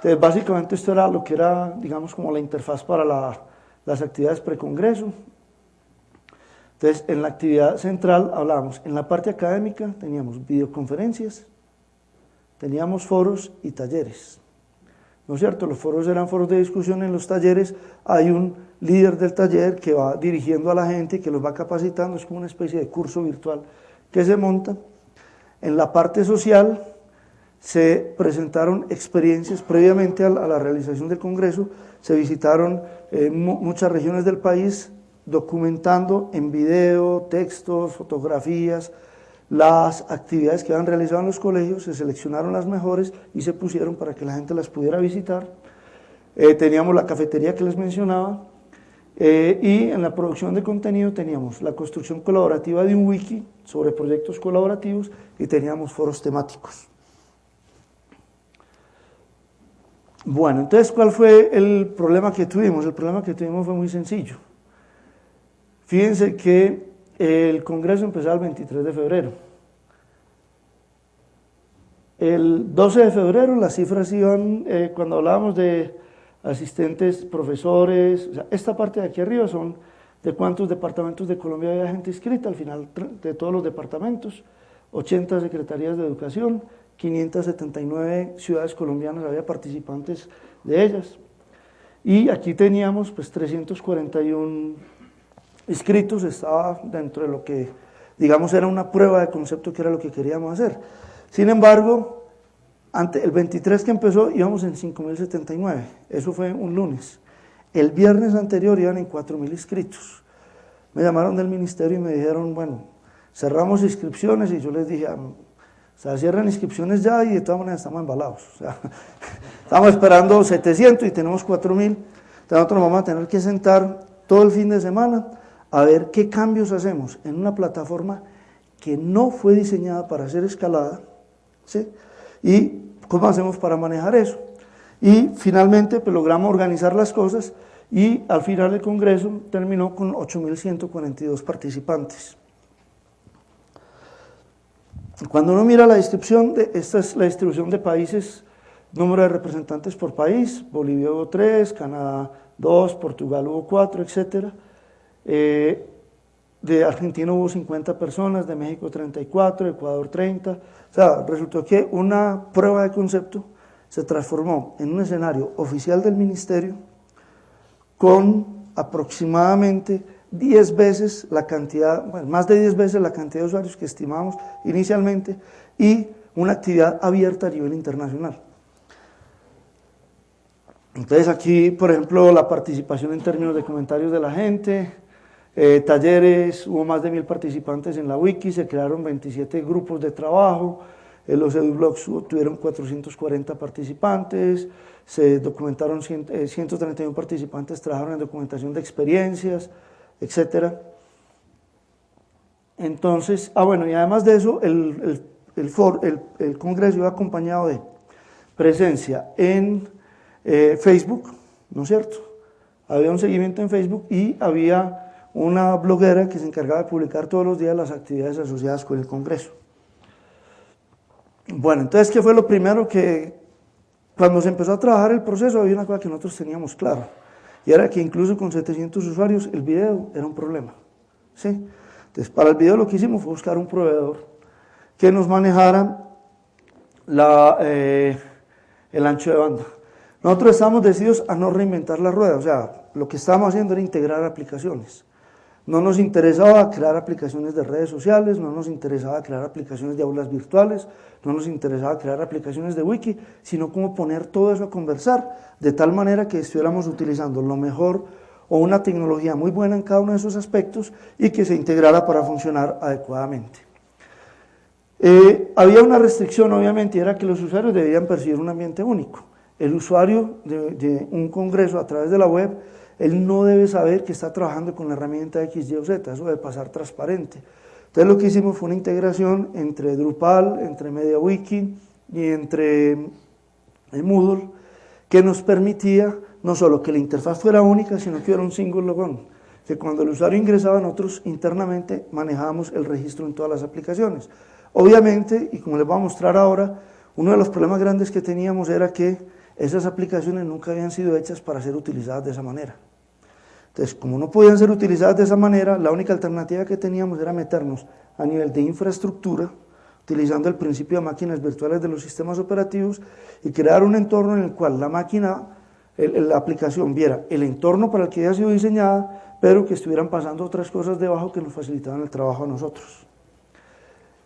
Entonces, básicamente esto era lo que era, digamos, como la interfaz para las actividades precongreso. Entonces, en la actividad central hablábamos, en la parte académica teníamos videoconferencias, teníamos foros y talleres. ¿No es cierto? Los foros eran foros de discusión, en los talleres hay un líder del taller que va dirigiendo a la gente, que los va capacitando, es como una especie de curso virtual que se monta. En la parte social se presentaron experiencias previamente a la realización del Congreso, se visitaron muchas regiones del país documentando en video, textos, fotografías, las actividades que habían realizado en los colegios, se seleccionaron las mejores y se pusieron para que la gente las pudiera visitar. Teníamos la cafetería que les mencionaba, y en la producción de contenido teníamos la construcción colaborativa de un wiki sobre proyectos colaborativos y teníamos foros temáticos. Bueno, entonces, ¿cuál fue el problema que tuvimos? El problema que tuvimos fue muy sencillo. Fíjense que el Congreso empezaba el 23 de febrero. El 12 de febrero las cifras iban, cuando hablábamos de asistentes, profesores, o sea, esta parte de aquí arriba son de cuántos departamentos de Colombia había gente inscrita, al final de todos los departamentos, 80 secretarías de educación, 579 ciudades colombianas había participantes de ellas, y aquí teníamos pues 341 inscritos, estaba dentro de lo que, digamos, era una prueba de concepto que era lo que queríamos hacer. Sin embargo, el 23 que empezó íbamos en 5.079, eso fue un lunes. El viernes anterior iban en 4.000 inscritos. Me llamaron del ministerio y me dijeron, bueno, cerramos inscripciones, y yo les dije, o sea, cierran inscripciones ya y de todas maneras estamos embalados. O sea, estamos esperando 700 y tenemos 4.000, entonces nosotros nos vamos a tener que sentar todo el fin de semana a ver qué cambios hacemos en una plataforma que no fue diseñada para ser escalada, ¿sí? Y cómo hacemos para manejar eso. Y finalmente pues, logramos organizar las cosas y al final el Congreso terminó con 8.142 participantes. Cuando uno mira la distribución, esta es la distribución de países, número de representantes por país, Bolivia hubo 3, Canadá 2, Portugal hubo 4, etc. De Argentina hubo 50 personas, de México 34, Ecuador 30, o sea, resultó que una prueba de concepto se transformó en un escenario oficial del ministerio con aproximadamente 10 veces la cantidad, bueno, más de 10 veces la cantidad de usuarios que estimábamos inicialmente y una actividad abierta a nivel internacional. Entonces aquí, por ejemplo, la participación en términos de comentarios de la gente, talleres, hubo más de 1.000 participantes en la wiki, se crearon 27 grupos de trabajo, los edublogs tuvieron 440 participantes, se documentaron 131 participantes, trabajaron en documentación de experiencias, etc. Entonces, bueno, y además de eso, el Congreso iba acompañado de presencia en Facebook, ¿no es cierto? Había un seguimiento en Facebook y había una bloguera que se encargaba de publicar todos los días las actividades asociadas con el Congreso. Bueno, entonces, ¿qué fue lo primero que, cuando se empezó a trabajar el proceso, había una cosa que nosotros teníamos claro, y era que incluso con 700 usuarios el video era un problema, ¿sí? Entonces, para el video lo que hicimos fue buscar un proveedor que nos manejara el ancho de banda. Nosotros estábamos decididos a no reinventar la rueda, o sea, lo que estábamos haciendo era integrar aplicaciones. No nos interesaba crear aplicaciones de redes sociales, no nos interesaba crear aplicaciones de aulas virtuales, no nos interesaba crear aplicaciones de wiki, sino cómo poner todo eso a conversar, de tal manera que estuviéramos utilizando lo mejor o una tecnología muy buena en cada uno de esos aspectos y que se integrara para funcionar adecuadamente. Había una restricción, obviamente, y era que los usuarios debían percibir un ambiente único. El usuario de un congreso a través de la web, él no debe saber que está trabajando con la herramienta X, Y o Z, eso debe pasar transparente. Entonces lo que hicimos fue una integración entre Drupal, entre MediaWiki y entre Moodle, que nos permitía no solo que la interfaz fuera única, sino que hubiera un single login, que cuando el usuario ingresaba nosotros internamente manejábamos el registro en todas las aplicaciones. Obviamente, y como les voy a mostrar ahora, uno de los problemas grandes que teníamos era que esas aplicaciones nunca habían sido hechas para ser utilizadas de esa manera. Entonces, como no podían ser utilizadas de esa manera, la única alternativa que teníamos era meternos a nivel de infraestructura, utilizando el principio de máquinas virtuales de los sistemas operativos y crear un entorno en el cual la máquina, la aplicación viera el entorno para el que había sido diseñada, pero que estuvieran pasando otras cosas debajo que nos facilitaban el trabajo a nosotros.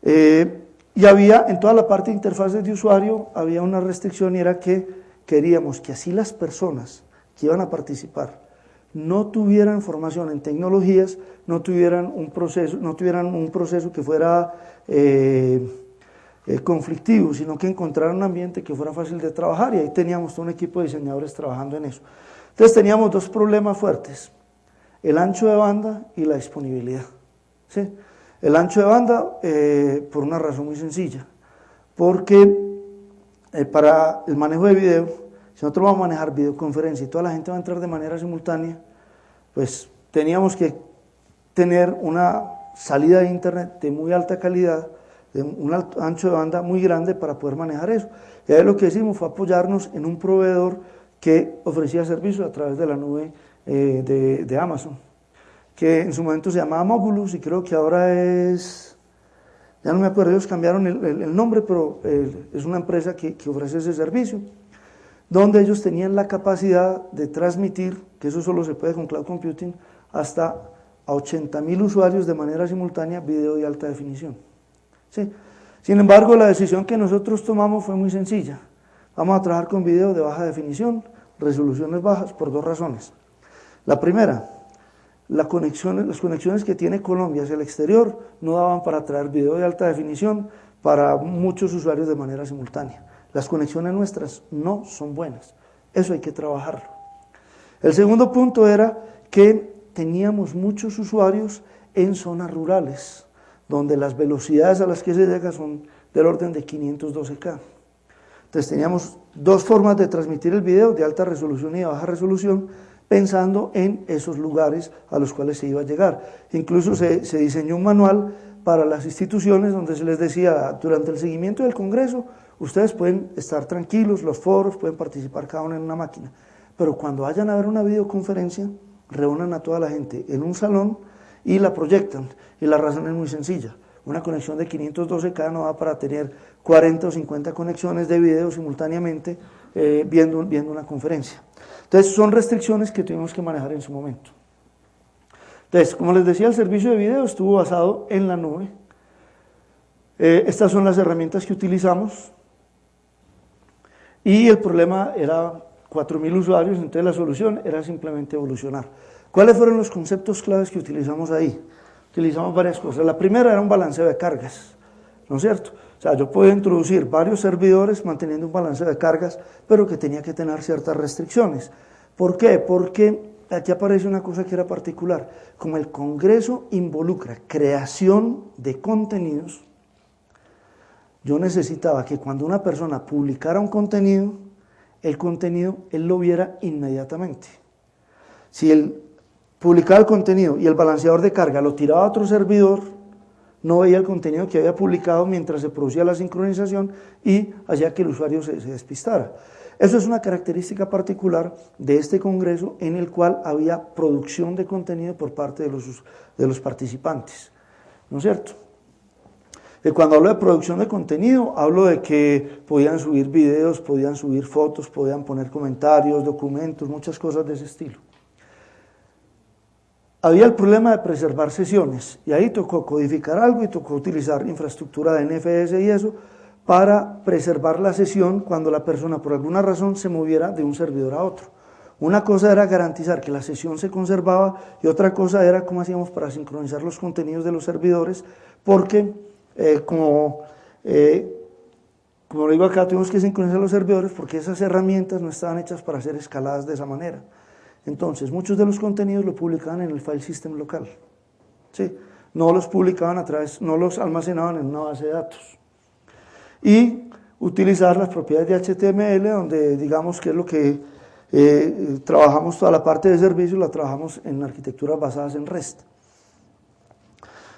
Y había, en toda la parte de interfaces de usuario, había una restricción y era que queríamos que así las personas que iban a participar no tuvieran formación en tecnologías, no tuvieran un proceso que fuera conflictivo, sino que encontraran un ambiente que fuera fácil de trabajar, y ahí teníamos todo un equipo de diseñadores trabajando en eso. Entonces teníamos dos problemas fuertes: el ancho de banda y la disponibilidad, ¿sí? El ancho de banda por una razón muy sencilla, porque para el manejo de video, si nosotros vamos a manejar videoconferencia y toda la gente va a entrar de manera simultánea, pues teníamos que tener una salida de internet de muy alta calidad, de un ancho de banda muy grande para poder manejar eso. Y ahí lo que hicimos fue apoyarnos en un proveedor que ofrecía servicios a través de la nube de Amazon, que en su momento se llamaba Mogulus y creo que ahora es, ya no me acuerdo, ellos cambiaron el nombre, pero es una empresa que ofrece ese servicio, donde ellos tenían la capacidad de transmitir, que eso solo se puede con Cloud Computing, hasta a 80.000 usuarios de manera simultánea, video de alta definición. ¿Sí? Sin embargo, la decisión que nosotros tomamos fue muy sencilla: vamos a trabajar con video de baja definición, resoluciones bajas, por dos razones. La primera, las conexiones que tiene Colombia hacia el exterior no daban para traer video de alta definición para muchos usuarios de manera simultánea. Las conexiones nuestras no son buenas, eso hay que trabajarlo. El segundo punto era que teníamos muchos usuarios en zonas rurales, donde las velocidades a las que se llega son del orden de 512K. Entonces teníamos dos formas de transmitir el video, de alta resolución y de baja resolución, pensando en esos lugares a los cuales se iba a llegar. Incluso se diseñó un manual para las instituciones donde se les decía: durante el seguimiento del Congreso, ustedes pueden estar tranquilos, los foros, pueden participar cada uno en una máquina, pero cuando vayan a ver una videoconferencia, reúnan a toda la gente en un salón y la proyectan. Y la razón es muy sencilla: una conexión de 512K no va para tener 40 o 50 conexiones de video simultáneamente viendo una conferencia. Entonces son restricciones que tuvimos que manejar en su momento. Entonces, como les decía, el servicio de video estuvo basado en la nube. Estas son las herramientas que utilizamos. Y el problema era 4.000 usuarios, entonces la solución era simplemente evolucionar. ¿Cuáles fueron los conceptos claves que utilizamos ahí? Utilizamos varias cosas. La primera era un balanceo de cargas, ¿no es cierto? O sea, yo podía introducir varios servidores manteniendo un balanceo de cargas, pero que tenía que tener ciertas restricciones. ¿Por qué? Porque aquí aparece una cosa que era particular. Como el Congreso involucra creación de contenidos, yo necesitaba que cuando una persona publicara un contenido, el contenido él lo viera inmediatamente. Si él publicaba el contenido y el balanceador de carga lo tiraba a otro servidor, no veía el contenido que había publicado mientras se producía la sincronización y hacía que el usuario se despistara. Eso es una característica particular de este congreso en el cual había producción de contenido por parte de los participantes, ¿no es cierto? Y cuando hablo de producción de contenido, hablo de que podían subir videos, podían subir fotos, podían poner comentarios, documentos, muchas cosas de ese estilo. Había el problema de preservar sesiones, y ahí tocó codificar algo y tocó utilizar infraestructura de NFS y eso, para preservar la sesión cuando la persona por alguna razón se moviera de un servidor a otro. Una cosa era garantizar que la sesión se conservaba y otra cosa era cómo hacíamos para sincronizar los contenidos de los servidores, porque como lo digo acá, tuvimos que sincronizar los servidores porque esas herramientas no estaban hechas para ser escaladas de esa manera. Entonces, muchos de los contenidos lo publicaban en el file system local, ¿sí? No los publicaban a través, no los almacenaban en una base de datos. Y utilizar las propiedades de HTML, donde digamos que es lo que trabajamos toda la parte de servicio, la trabajamos en arquitecturas basadas en REST.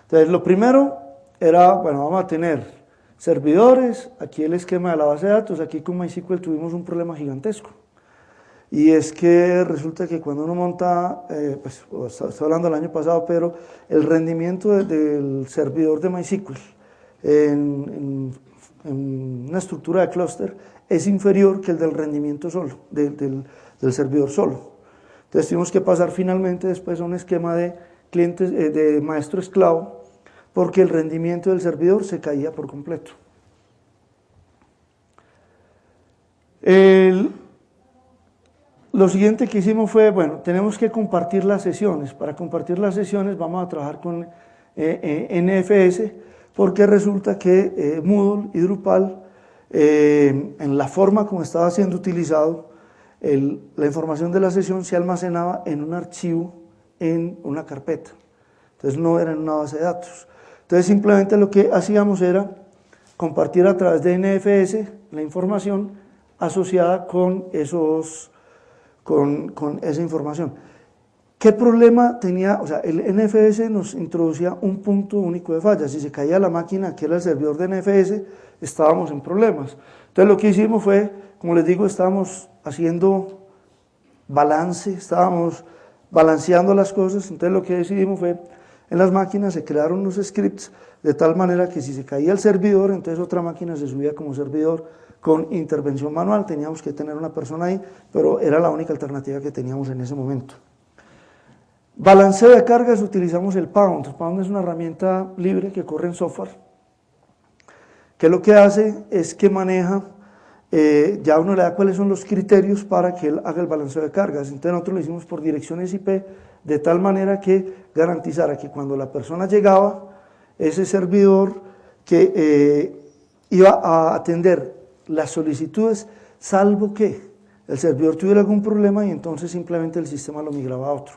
Entonces, lo primero era, bueno, vamos a tener servidores, aquí el esquema de la base de datos, aquí con MySQL tuvimos un problema gigantesco. Y es que resulta que cuando uno monta, pues estoy hablando del año pasado, pero el rendimiento del servidor de MySQL en una estructura de clúster es inferior que el del rendimiento solo, del servidor solo. Entonces tuvimos que pasar finalmente después a un esquema de clientes, de maestro-esclavo, porque el rendimiento del servidor se caía por completo. Lo siguiente que hicimos fue, bueno, tenemos que compartir las sesiones. Para compartir las sesiones vamos a trabajar con NFS, porque resulta que Moodle y Drupal, en la forma como estaba siendo utilizado, la información de la sesión se almacenaba en un archivo, en una carpeta. Entonces no era en una base de datos. Entonces simplemente lo que hacíamos era compartir a través de NFS la información asociada con esa información. ¿Qué problema tenía? O sea, el NFS nos introducía un punto único de falla. Si se caía la máquina, que era el servidor de NFS, estábamos en problemas. Entonces lo que hicimos fue, como les digo, estábamos haciendo balance, estábamos balanceando las cosas. Entonces lo que decidimos fue, en las máquinas se crearon unos scripts de tal manera que si se caía el servidor, entonces otra máquina se subía como servidor con intervención manual. Teníamos que tener una persona ahí, pero era la única alternativa que teníamos en ese momento. Balanceo de cargas, utilizamos el Pound. Pound es una herramienta libre que corre en software, que lo que hace es que maneja, ya uno le da cuáles son los criterios para que él haga el balanceo de cargas. Entonces nosotros lo hicimos por direcciones IP, de tal manera que garantizara que cuando la persona llegaba, ese servidor que iba a atender las solicitudes, salvo que el servidor tuviera algún problema y entonces simplemente el sistema lo migraba a otro.